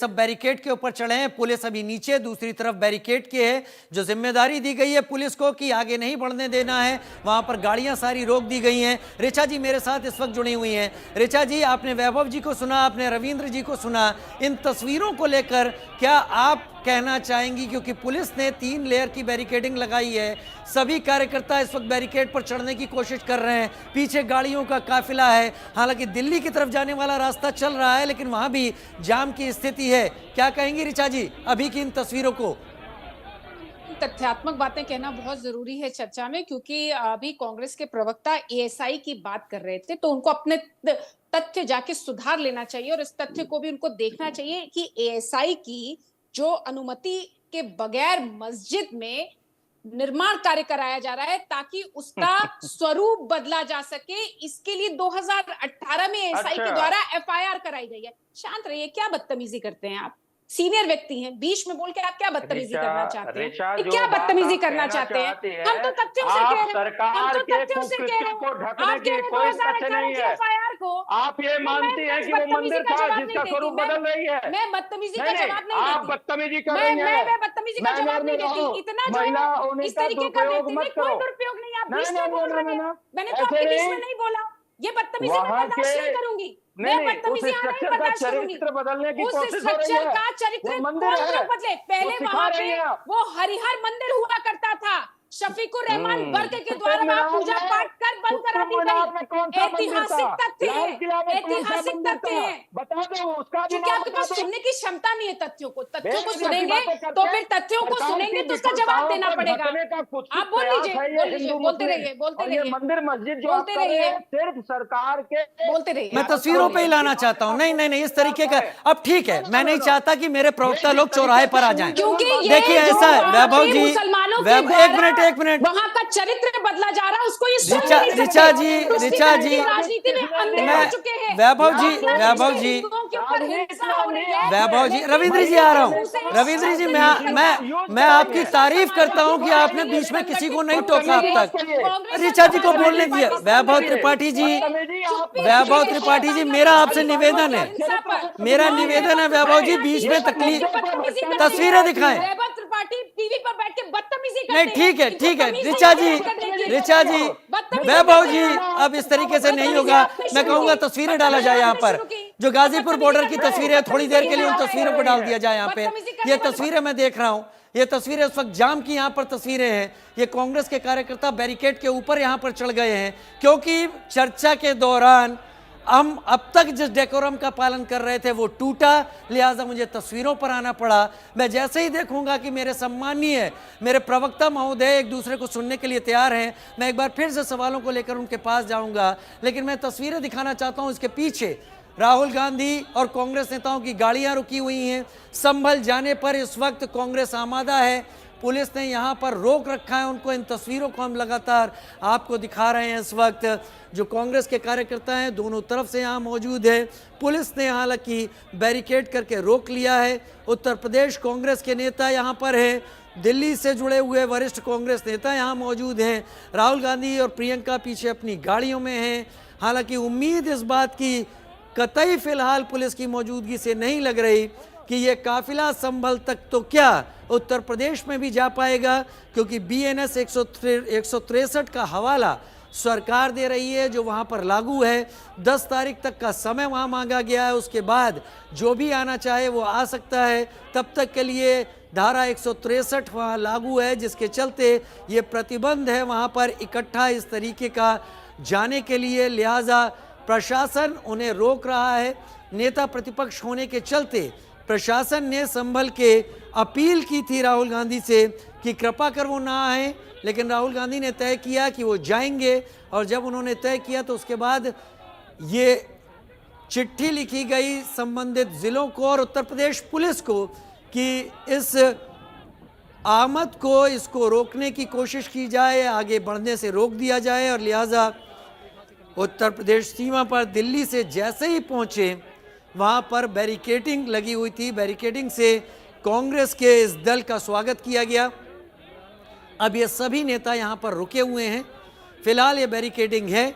सब बैरिकेड के ऊपर चढ़े हैं, पुलिस अभी नीचे, दूसरी तरफ बैरिकेड के है। जो जिम्मेदारी दी गई है पुलिस को कि आगे नहीं बढ़ने देना है, वहां पर गाड़ियां सारी रोक दी गई हैं। ऋचा जी मेरे साथ इस वक्त जुड़ी हुई हैं। ऋचा जी, आपने वैभव जी को सुना, आपने रविंद्र जी को सुना, इन तस्वीरों को लेकर क्या आप कहना चाहेंगी? क्योंकि पुलिस ने 3 लेयर की बैरिकेडिंग लगाई है, सभी कार्यकर्ता इस वक्त बैरिकेड पर चढ़ने की कोशिश कर रहे हैं, पीछे गाड़ियों का काफिला है। हालांकि दिल्ली की तरफ जाने वाला रास्ता चल रहा है, लेकिन वहां भी जाम की स्थिति है। क्या कहेंगी ऋचा जी अभी की इन तस्वीरों को? तथ्यात्मक बातें कहना बहुत जरूरी है चर्चा में, क्योंकि अभी कांग्रेस के प्रवक्ता एएसआई की बात कर रहे थे, तो उनको अपने तथ्य जाके सुधार लेना चाहिए और इस तथ्य को भी उनको देखना चाहिए कि एएसआई की जो अनुमति के बगैर मस्जिद में निर्माण कार्य कराया जा रहा है ताकि उसका स्वरूप बदला जा सके, इसके लिए 2018 में एएसआई के द्वारा एफआईआर कराई गई है। शांत रहिए, क्या बदतमीजी करते हैं आप? सीनियर व्यक्ति हैं, बीच में बोल के आप क्या बदतमीजी करना चाहते हैं? क्या बदतमीजी करना चाहते हैं? हम तो तथ्यों से कह रहे हैं, हम तो तथ्यों से कह रहे हैं। आप कह रहे हैं 2018 की एफआईआर को आप ये मानती हैं कि वो मंदिर था जिसका स्वरूप बदल रही है। मैं बदतमीजी का जवाब नहीं आप देती। बदतमीजी कर रही हैं। मैं बदतमीजी का जवाब नहीं देती। इतना जो इस तरीके का व्यक्ति नहीं, कोई दुरुपयोग नहीं। आप बीच में बोल रहे हैं, मैंने तो आपके बीच में नहीं बोला। ये बदतमीजी मैं बर्दाश्त नहीं करूंगी। मैं बदतमीजी यहाँ नहीं बर्दाश्त करूंगी। बदलने की उस कोशिश हो रही है। स्ट्रक्चर का चरित्र कौन लोग बदले? पहले वहां पे वो हरिहर मंदिर हुआ करता था, शफीकुर रहमान वर्ग के द्वारा वहां पूजा पाठ कर बंद करा दी गई। ऐतिहासिक तथ्य है, ऐतिहासिक तथ्य है। बता दो उसका। क्योंकि आपके पास सुनने की क्षमता नहीं है तथ्यों को। तथ्यों को सुनेंगे तो फिर तथ्यों को सुनेंगे तो उसका जवाब देना पड़ेगा। आप बोल लीजिए, बोलते रहिए, बोलते रहिए। मंदिर मस्जिद जो बोलते रहिए, सिर्फ सरकार के बोलते रहिए। मैं तस्वीरों पे ही लाना चाहता हूं। नहीं नहीं नहीं, इस तरीके का अब ठीक है। मैं नहीं चाहता कि मेरे प्रवक्ता लोग चौराहे पर आ जाएं। देखिए ऐसा है वैभव जी, एक मिनट वहां का चरित्र बदला जा रहा है, उसको ये ऋचा जी राजनीति में अंधे हो चुके हैं। वैभव जी, रविंद्र जी आ रहा हूँ। रविंद्र जी, मैं आपकी तारीफ करता हूँ कि आपने बीच में किसी को नहीं टोका अब तक। ऋचा जी को बोलने दिए। वैभव त्रिपाठी जी, मेरा आपसे निवेदन है, वैभव जी बीच में तस्वीरें दिखाएं। टीवी पर बैठ के बदतमीजी करते नहीं ठीक है ऋचा जी, वैभव जी, अब इस तरीके से नहीं होगा। मैं कहूंगा तस्वीरें डाला जाए यहाँ पर, जो गाजीपुर बॉर्डर की तस्वीरें, थोड़ी देर के लिए उन तस्वीरों को डाल दिया जाए यहाँ पे। ये तस्वीरें मैं देख रहा हूँ, ये तस्वीरें इस वक्त जाम की यहाँ पर तस्वीरें हैं। ये कांग्रेस के कार्यकर्ता बैरिकेड के ऊपर यहाँ पर चढ़ गए हैं, क्योंकि चर्चा के दौरान हम अब तक जिस डेकोरम का पालन कर रहे थे वो टूटा, लिहाजा मुझे तस्वीरों पर आना पड़ा। मैं जैसे ही देखूंगा कि मेरे सम्मानीय मेरे प्रवक्ता महोदय एक दूसरे को सुनने के लिए तैयार हैं, मैं एक बार फिर से सवालों को लेकर उनके पास जाऊंगा। लेकिन मैं तस्वीरें दिखाना चाहता हूं। इसके पीछे राहुल गांधी और कांग्रेस नेताओं की गाड़ियां रुकी हुई हैं। संभल जाने पर इस वक्त कांग्रेस आमादा है, पुलिस ने यहाँ पर रोक रखा है उनको। इन तस्वीरों को हम लगातार आपको दिखा रहे हैं। इस वक्त जो कांग्रेस के कार्यकर्ता हैं दोनों तरफ से यहाँ मौजूद है। पुलिस ने हालांकि बैरिकेड करके रोक लिया है। उत्तर प्रदेश कांग्रेस के नेता यहाँ पर हैं, दिल्ली से जुड़े हुए वरिष्ठ कांग्रेस नेता यहाँ मौजूद हैं। राहुल गांधी और प्रियंका पीछे अपनी गाड़ियों में हैं। हालांकि उम्मीद इस बात की कतई फिलहाल पुलिस की मौजूदगी से नहीं लग रही कि ये काफिला संभल तक तो क्या उत्तर प्रदेश में भी जा पाएगा, क्योंकि बीएनएस 163 का हवाला सरकार दे रही है जो वहां पर लागू है। 10 तारीख तक का समय वहां मांगा गया है, उसके बाद जो भी आना चाहे वो आ सकता है। तब तक के लिए धारा 163 वहां लागू है, जिसके चलते ये प्रतिबंध है वहां पर इकट्ठा इस तरीके का जाने के लिए। लिहाजा प्रशासन उन्हें रोक रहा है। नेता प्रतिपक्ष होने के चलते प्रशासन ने संभल के अपील की थी राहुल गांधी से कि कृपा कर वो ना आए, लेकिन राहुल गांधी ने तय किया कि वो जाएंगे। और जब उन्होंने तय किया तो उसके बाद ये चिट्ठी लिखी गई संबंधित जिलों को और उत्तर प्रदेश पुलिस को कि इस आमद को, इसको रोकने की कोशिश की जाए, आगे बढ़ने से रोक दिया जाए। और लिहाजा उत्तर प्रदेश सीमा पर दिल्ली से जैसे ही पहुंचे वहां पर बैरिकेडिंग लगी हुई थी। बैरिकेडिंग से कांग्रेस के इस दल का स्वागत किया गया। अब ये सभी नेता यहां पर रुके हुए हैं। फिलहाल ये बैरिकेडिंग है।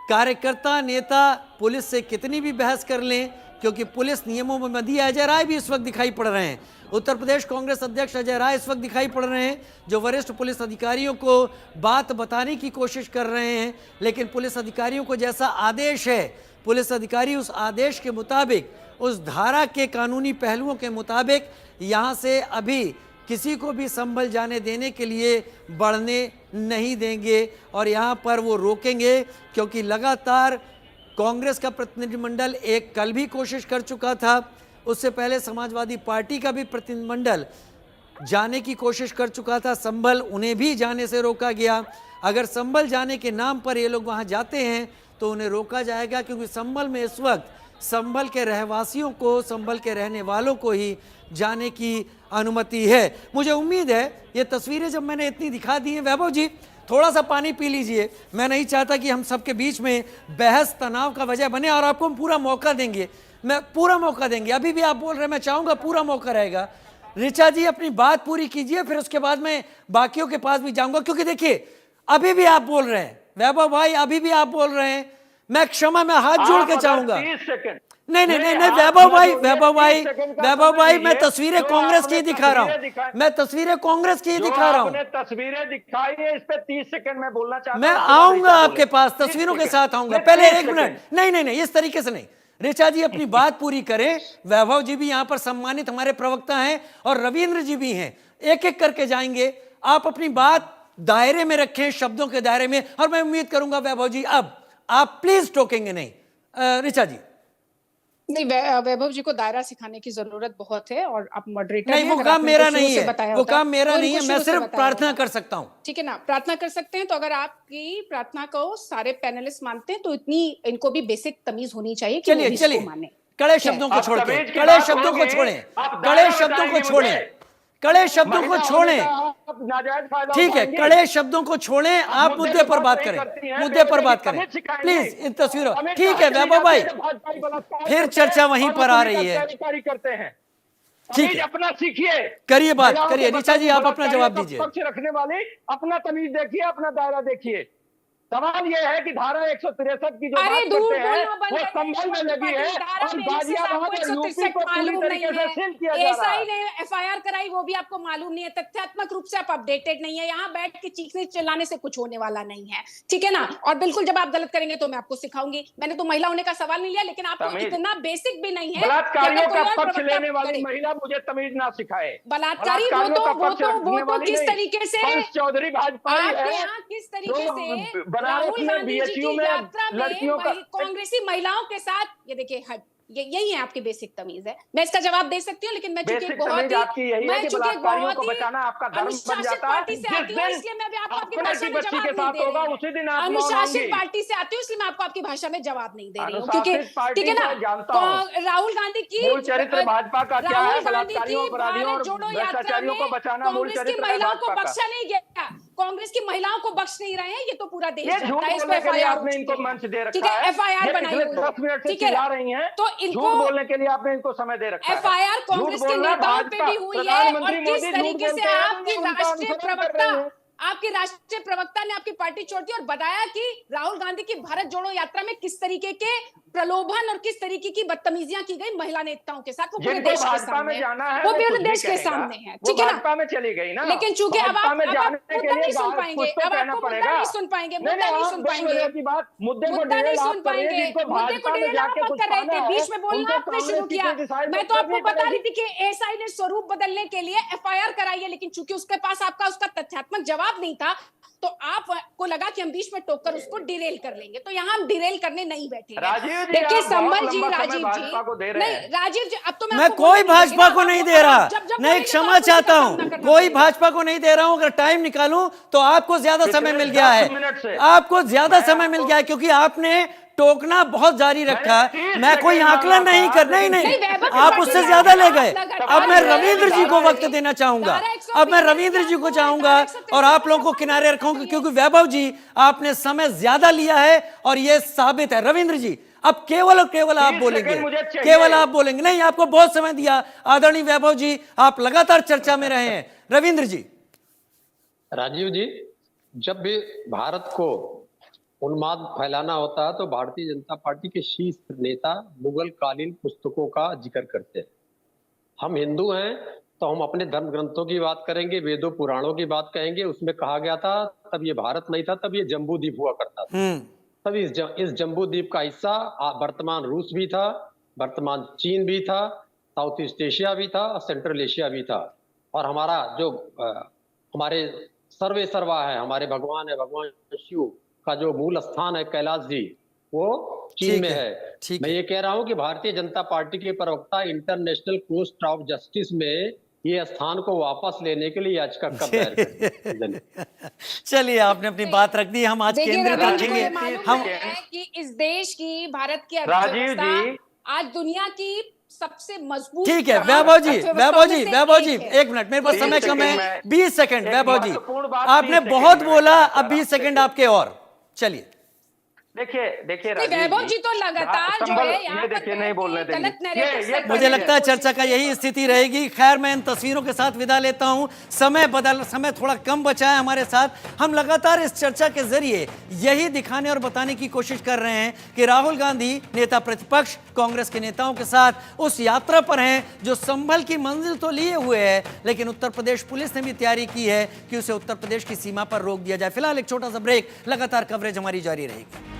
कार्यकर्ता नेता पुलिस से कितनी भी बहस कर लें, क्योंकि पुलिस नियमों में बंधी है। अजय राय भी इस वक्त दिखाई पड़ रहे हैं, उत्तर प्रदेश कांग्रेस अध्यक्ष अजय राय इस वक्त दिखाई पड़ रहे हैं, जो वरिष्ठ पुलिस अधिकारियों को बात बताने की कोशिश कर रहे हैं। लेकिन पुलिस अधिकारियों को जैसा आदेश है, पुलिस अधिकारी उस आदेश के मुताबिक, उस धारा के कानूनी पहलुओं के मुताबिक यहाँ से अभी किसी को भी संभल जाने देने के लिए बढ़ने नहीं देंगे और यहाँ पर वो रोकेंगे। क्योंकि लगातार कांग्रेस का प्रतिनिधिमंडल एक कल भी कोशिश कर चुका था, उससे पहले समाजवादी पार्टी का भी प्रतिनिधिमंडल जाने की कोशिश कर चुका था, संभल उन्हें भी जाने से रोका गया। अगर संभल जाने के नाम पर ये लोग वहाँ जाते हैं तो उन्हें रोका जाएगा, क्योंकि संभल में इस वक्त संभल के रहवासियों को, संभल के रहने वालों को ही जाने की अनुमति है। मुझे उम्मीद है ये तस्वीरें जब मैंने इतनी दिखा दी हैं, वैभव जी थोड़ा सा पानी पी लीजिए, मैं नहीं चाहता कि हम सबके बीच में बहस तनाव का वजह बने, और आपको हम पूरा मौका देंगे, मैं पूरा मौका देंगे। अभी भी आप बोल रहे हैं, मैं चाहूंगा पूरा मौका रहेगा। ऋचा जी अपनी बात पूरी कीजिए, फिर उसके बाद मैं बाकियों के पास भी जाऊंगा, क्योंकि देखिए अभी भी आप बोल रहे हैं, वैभव भाई अभी भी आप बोल रहे हैं, मैं क्षमा, मैं हाथ जोड़ के चाहूंगा। नहीं नहीं नहीं नहीं वैभव भाई मैं तस्वीरें कांग्रेस की दिखा रहा हूँ, मैं तस्वीरें कांग्रेस की दिखा रहा हूँ। तस्वीरें दिखाई है, इस पे 30 सेकंड में बोलना चाहता हूं। मैं आऊंगा आपके पास, तस्वीरों के साथ आऊंगा, पहले 1 मिनट। नहीं नहीं नहीं, इस तरीके से नहीं, ऋचा जी अपनी बात पूरी करें, वैभव जी भी यहाँ पर सम्मानित हमारे प्रवक्ता हैं और रविंद्र जी भी हैं, एक एक करके जाएंगे। आप अपनी बात दायरे में रखें, शब्दों के दायरे में, और मैं उम्मीद करूंगा वैभव जी अब आप प्लीज टोकेंगे नहीं। ऋचा जी नहीं, वैभव जी को दायरा सिखाने की जरूरत बहुत है, और आप मॉडरेटर नहीं, वो काम मेरा नहीं है, वो काम मेरा नहीं है, मैं सिर्फ प्रार्थना कर सकता हूँ। ठीक है ना, प्रार्थना कर सकते हैं। तो अगर आपकी प्रार्थना को सारे पैनलिस्ट मानते हैं तो इतनी इनको भी बेसिक तमीज होनी चाहिए कि चलिए चलिए, कड़े शब्दों को छोड़ के, कड़े शब्दों को छोड़ें, कड़े शब्दों को छोड़ें, कड़े शब्दों को छोड़ें, ठीक है, कड़े शब्दों को छोड़ें, आप मुद्दे पर बात करें, मुद्दे पर बात करें प्लीज, इन तस्वीरों। ठीक है वैभव भाई, फिर चर्चा वहीं पर आ रही है, ठीक है, अपना सीखिए, करिए बात, करिए। ऋचा जी आप अपना जवाब दीजिए। पक्ष रखने वाले अपना तमीज देखिए, अपना दायरा देखिए। सवाल यह है कि धारा 163 की जो बात करते हैं वो संभल में लगी है और गाजियाबाद और यूपी को पूरी तरीके से सील किया जा रहा है। एसआई ने एफआईआर कराई, वो भी आपको मालूम नहीं है, तथ्यात्मक रूप से आप अपडेटेड नहीं है। यहाँ बैठ के चीखने चिल्लाने से कुछ होने वाला नहीं है, ठीक है ना। और बिल्कुल जब आप गलत करेंगे तो मैं आपको सिखाऊंगी। मैंने तो महिला होने का सवाल नहीं लिया, लेकिन आपको इतना बेसिक भी नहीं है। बलात्कारियों का पक्ष लेने वाली महिला मुझे तमीज ना सिखाए। बलात्कारी वो तो किस तरीके से चौधरी भाजपा किस तरीके से राहुल गांधी जी की यात्रा में कांग्रेसी महिलाओं के साथ, ये देखिए यही है आपकी बेसिक तमीज है। मैं इसका जवाब दे सकती हूँ, लेकिन मैं चूंकि बहुत ही अनुशासित पार्टी से आती हूँ, इसलिए मैं भी आपको आपकी भाषा में जवाब नहीं दे रही हूँ। अनुशासित पार्टी से आती हूँ, इसलिए मैं आपको आपकी भाषा में जवाब नहीं दे रही हूँ, क्योंकि ठीक है ना, राहुल गांधी की चरित्र भाजपा का क्या है, बलात्कारियों भारत जोड़ो यात्रा में कांग्रेस की महिलाओं को बख्शा नहीं गया, कांग्रेस की महिलाओं को बख्श नहीं रहे हैं, ये तो पूरा देश जानता है। इस पे एफआईआर आपने इनको मंच दे रखा है, ठीक है, एफआईआर बनाई हुई है, 10 मिनट से ठीक है, चिल्ला रही हैं, तो इनको झूठ बोलने के लिए आपने इनको समय दे रखा है। एफआईआर कांग्रेस के नेताओं पे भी हुई है, और किस तरीके से आपके राष्ट्रीय प्रवक्ता ने आपकी पार्टी छोड़ दी और बताया कि राहुल गांधी की भारत जोड़ो यात्रा में किस तरीके के प्रलोभन और किस तरीके की बदतमीजियां की गई महिला नेताओं के साथ, वो पूरे देश के सामने है, वो पूरे देश के सामने है, ठीक है ना। में चली गई ना, लेकिन चूंकि अब आप मुद्दा नहीं सुन पाएंगे, अब आपको मुद्दा नहीं सुन पाएंगे, मुद्दा नहीं सुन पाएंगे, मुद्दा नहीं सुन पाएंगे, मुद्दे को डिरेल आप मत कर रहे थे, बीच में बोलना आपने शुरू किया। मैं तो आपको बता रही थी कि एसआई ने स्वरूप बदलने के लिए एफआईआर कराई है, लेकिन चूंकि उसके पास आपका उसका तथ्यात्मक जवाब नहीं था, तो आपको लगा कि हम बीच में टोककर उसको डिरेल कर लेंगे, तो यहाँ हम डिरेल करने नहीं बैठे। देखिए संभल जी, राजीव जी, नहीं राजीव जी, अब तो मैं कोई भाजपा को नहीं दे रहा, नहीं क्षमा चाहता हूँ, कोई भाजपा को नहीं दे रहा हूँ। अगर टाइम निकालूं तो आपको ज्यादा समय मिल गया है, आपको ज्यादा समय मिल गया है, क्योंकि आपने टोकना बहुत जारी रखा। मैं कोई आकलन नहीं कर, नहीं आप उससे ज्यादा ले गए। अब मैं रविंद्र जी को वक्त देना चाहूंगा, अब मैं रविंद्र जी को चाहूंगा और आप लोगों को किनारे रखूंगा, क्योंकि वैभव जी आपने समय ज्यादा लिया है और यह साबित है। रविंद्र जी अब केवल और केवल आप बोलेंगे, केवल आप बोलेंगे, नहीं आपको बहुत समय दिया आदरणीय वैभव जी, आप लगातार चर्चा में रहे हैं। रविंद्र जी। राजीव जी, जब भी भारत को उन्माद फैलाना होता है तो भारतीय जनता पार्टी के शीर्ष नेता मुगल कालीन पुस्तकों का जिक्र करते हैं। हम हिंदू हैं तो हम अपने धर्म ग्रंथों की बात करेंगे, वेदों पुराणों की बात कहेंगे। उसमें कहा गया था, तब ये भारत नहीं था, तब ये जम्बू द्वीप हुआ करता था। तब इस जम्बू द्वीप का हिस्सा वर्तमान रूस भी था, वर्तमान चीन भी था, साउथ ईस्ट एशिया भी था और सेंट्रल एशिया भी था। और हमारा जो हमारे सर्वे सर्वा है, हमारे भगवान है, भगवान शिव का जो मूल स्थान है कैलाश जी, वो चीन में है। मैं ये कह रहा हूं कि भारतीय जनता पार्टी के प्रवक्ता इंटरनेशनल कोर्ट ऑफ जस्टिस में ये स्थान को वापस लेने के लिए याचिका कर दायर करें। चलिए, आपने अपनी बात रख दी, हम आज केंद्रित रखेंगे। हम है कि इस देश की, भारत की अर्थव्यवस्था आज दुनिया की सबसे मजबूत। ठीक है वैभव जी, वैभव जी एक मिनट, मेरे पास समय कम है, 20 सेकंड। वैभव जी आपने बहुत बोला, अब 20 सेकंड आपके और, चलिए। देखिए वैभव जी तो लगातार जो है यहाँ पर नहीं बोलने देंगे। मुझे लगता है चर्चा का यही स्थिति रहेगी। खैर, मैं इन तस्वीरों के साथ विदा लेता हूं। समय थोड़ा कम बचा है हमारे साथ। हम लगातार इस चर्चा के जरिए यही दिखाने और बताने की कोशिश कर रहे हैं कि राहुल गांधी नेता प्रतिपक्ष कांग्रेस के नेताओं के साथ उस यात्रा पर हैं जो संभल की मंजिल तो लिए हुए है, लेकिन उत्तर प्रदेश पुलिस ने भी तैयारी की है कि उसे उत्तर प्रदेश की सीमा पर रोक दिया जाए। फिलहाल एक छोटा सा ब्रेक, लगातार कवरेज हमारी जारी रहेगी।